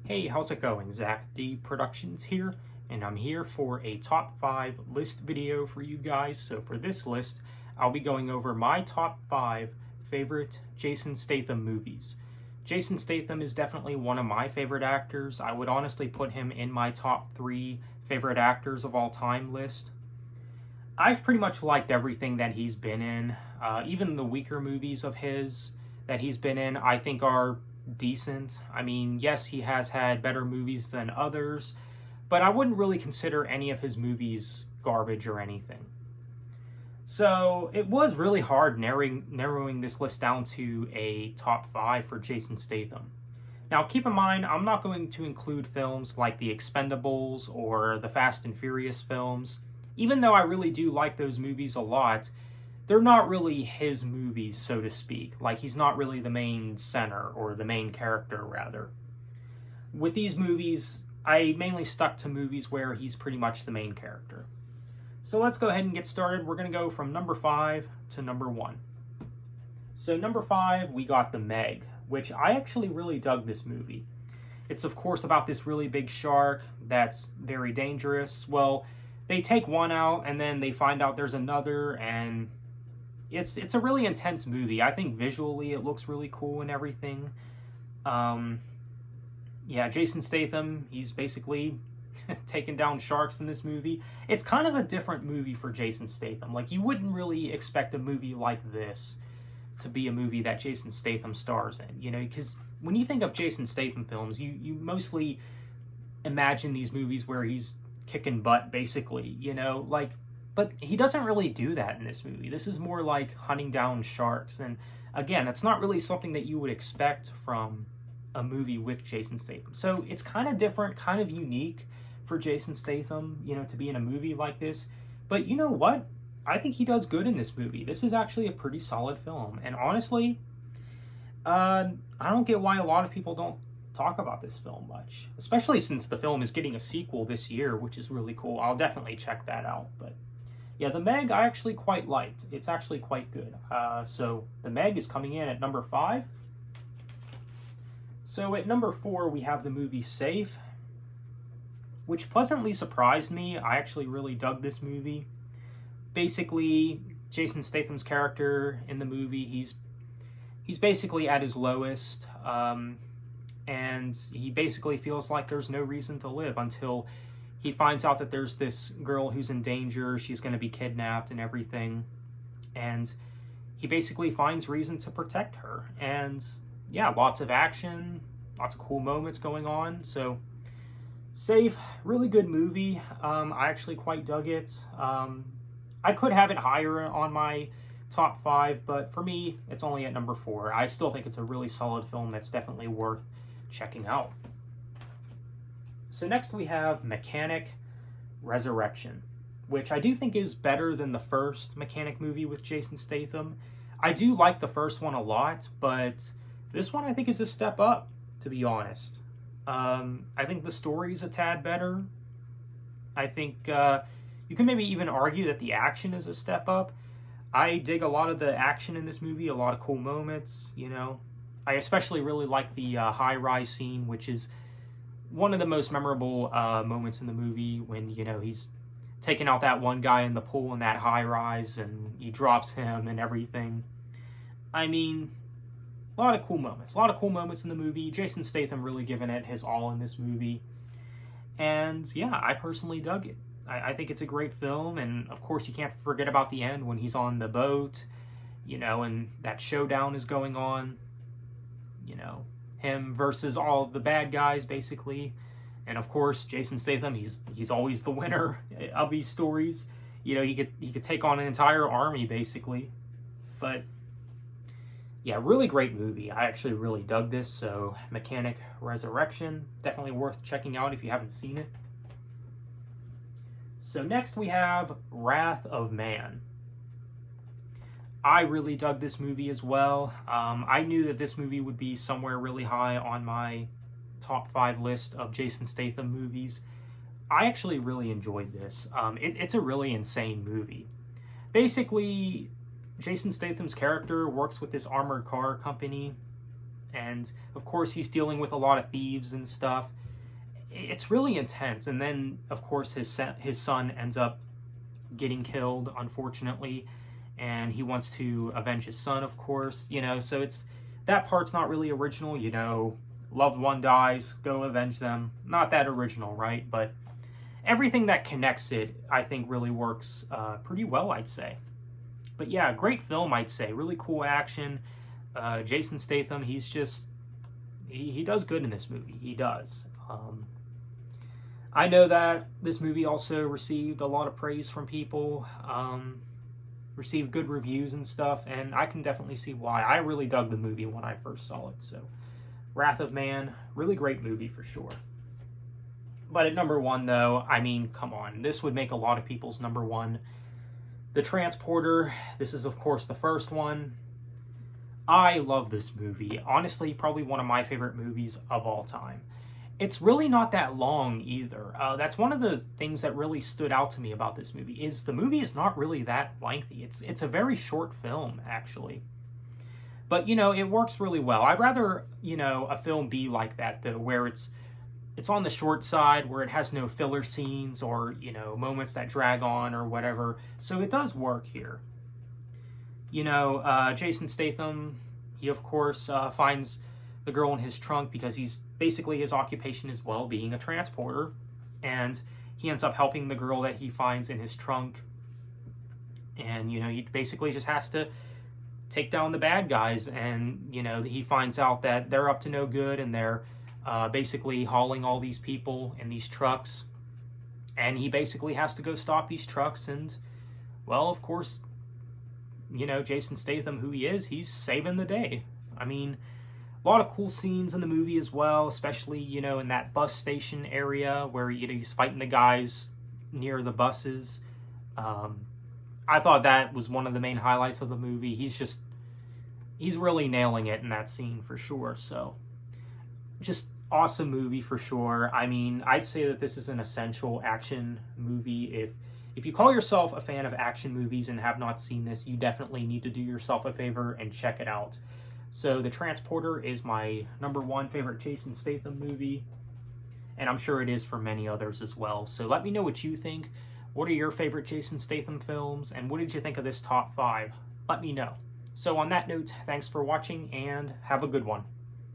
Hey, how's it going? Zach D Productions here, and I'm here for a top 5 list video for you guys. So for this list, I'll be going over my top 5 favorite Jason Statham movies. Jason Statham is definitely one of my favorite actors. I would honestly put him in my top 3 favorite actors of all time list. I've pretty much liked everything that he's been in. Even the weaker movies of his that he's been in, I think are decent. I mean, yes, he has had better movies than others, but I wouldn't really consider any of his movies garbage or anything. So it was really hard narrowing this list down to a top 5 for Jason Statham. Now, keep in mind, I'm not going to include films like The Expendables or the Fast and Furious films. Even though I really do like those movies a lot, they're not really his movies, so to speak. Like, he's not really the main center, or the main character, rather. With these movies, I mainly stuck to movies where he's pretty much the main character. So let's go ahead and get started. We're going to go from number 5 to number 1. So number 5, we got The Meg, which I actually really dug this movie. It's, of course, about this really big shark that's very dangerous. Well, they take one out, and then they find out there's another, and it's a really intense movie. I think visually it looks really cool and everything. Yeah, Jason Statham, he's basically taking down sharks in this movie. It's kind of a different movie for Jason Statham. Like, you wouldn't really expect a movie like this to be a movie that Jason Statham stars in, you know, because when you think of Jason Statham films, you mostly imagine these movies where he's kicking butt, basically, you know, like, but he doesn't really do that in this movie. This is more like hunting down sharks, and again, it's not really something that you would expect from a movie with Jason Statham. So it's kind of different, kind of unique for Jason Statham, you know, to be in a movie like this. But you know what? I think he does good in this movie. This is actually a pretty solid film, and honestly, I don't get why a lot of people don't talk about this film much, especially since the film is getting a sequel this year, which is really cool. I'll definitely check that out. But yeah, The Meg I actually quite liked. It's actually quite good. So The Meg is coming in at number 5. So at number 4, we have the movie Safe, which pleasantly surprised me. I actually really dug this movie. Basically, Jason Statham's character in the movie, he's basically at his lowest, and he basically feels like there's no reason to live until he finds out that there's this girl who's in danger. She's going to be kidnapped and everything, and he basically finds reason to protect her. And yeah, lots of action, lots of cool moments going on. So Safe, really good movie. I actually quite dug it. I could have it higher on my top 5, but for me, it's only at number 4. I still think it's a really solid film that's definitely worth checking out. So next we have Mechanic Resurrection, which I do think is better than the first Mechanic movie with Jason Statham. I do like the first one a lot, but this one I think is a step up, to be honest. I think the story's a tad better. I think you can maybe even argue that the action is a step up. I dig a lot of the action in this movie, a lot of cool moments, you know. I especially really like the high-rise scene, which is one of the most memorable moments in the movie when, you know, he's taking out that one guy in the pool in that high-rise and he drops him and everything. I mean, a lot of cool moments. A lot of cool moments in the movie. Jason Statham really giving it his all in this movie. And yeah, I personally dug it. I think it's a great film, and of course you can't forget about the end when he's on the boat, you know, and that showdown is going on. You know, him versus all of the bad guys, basically. And of course, Jason Statham, he's always the winner of these stories. You know, he could take on an entire army, basically. But yeah, really great movie. I actually really dug this. So Mechanic Resurrection, definitely worth checking out if you haven't seen it. So next we have Wrath of Man. I really dug this movie as well. I knew that this movie would be somewhere really high on my top 5 list of Jason Statham movies. I actually really enjoyed this. It's a really insane movie. Basically, Jason Statham's character works with this armored car company, and of course he's dealing with a lot of thieves and stuff. It's really intense, and then of course his son ends up getting killed, unfortunately, and he wants to avenge his son, of course, so that part's not really original, loved one dies, go avenge them. Not that original, right? But everything that connects it, I think, really works pretty well, I'd say. But yeah, great film, I'd say. Really cool action. Jason Statham, he's just... He does good in this movie. He does. I know that this movie also received a lot of praise from people. Received good reviews and stuff, and I can definitely see why. I really dug the movie when I first saw it, so... Wrath of Man, really great movie for sure. But at number one, though, I mean, come on. This would make a lot of people's number one. The Transporter, this is, of course, the first one. I love this movie. Honestly, probably one of my favorite movies of all time. It's really not that long, either. That's one of the things that really stood out to me about this movie, is the movie is not really that lengthy. It's a very short film, actually. But, it works really well. I'd rather, a film be like that, though, where it's on the short side, where it has no filler scenes or, moments that drag on or whatever. So it does work here. Jason Statham, he, of course, finds the girl in his trunk because basically his occupation is, well, being a transporter. And he ends up helping the girl that he finds in his trunk. And, he basically just has to take down the bad guys, and he finds out that they're up to no good, and they're basically hauling all these people in these trucks, and he basically has to go stop these trucks. And, well, of course, Jason Statham, who he is, he's saving the day. I mean, a lot of cool scenes in the movie as well, especially in that bus station area where he's fighting the guys near the buses. I thought that was one of the main highlights of the movie. He's really nailing it in that scene for sure. So, just awesome movie for sure. I mean, I'd say that this is an essential action movie. If you call yourself a fan of action movies and have not seen this, you definitely need to do yourself a favor and check it out. So, The Transporter is my number one favorite Jason Statham movie, and I'm sure it is for many others as well. So, let me know what you think. What are your favorite Jason Statham films, and what did you think of this top 5? Let me know. So on that note, thanks for watching, and have a good one.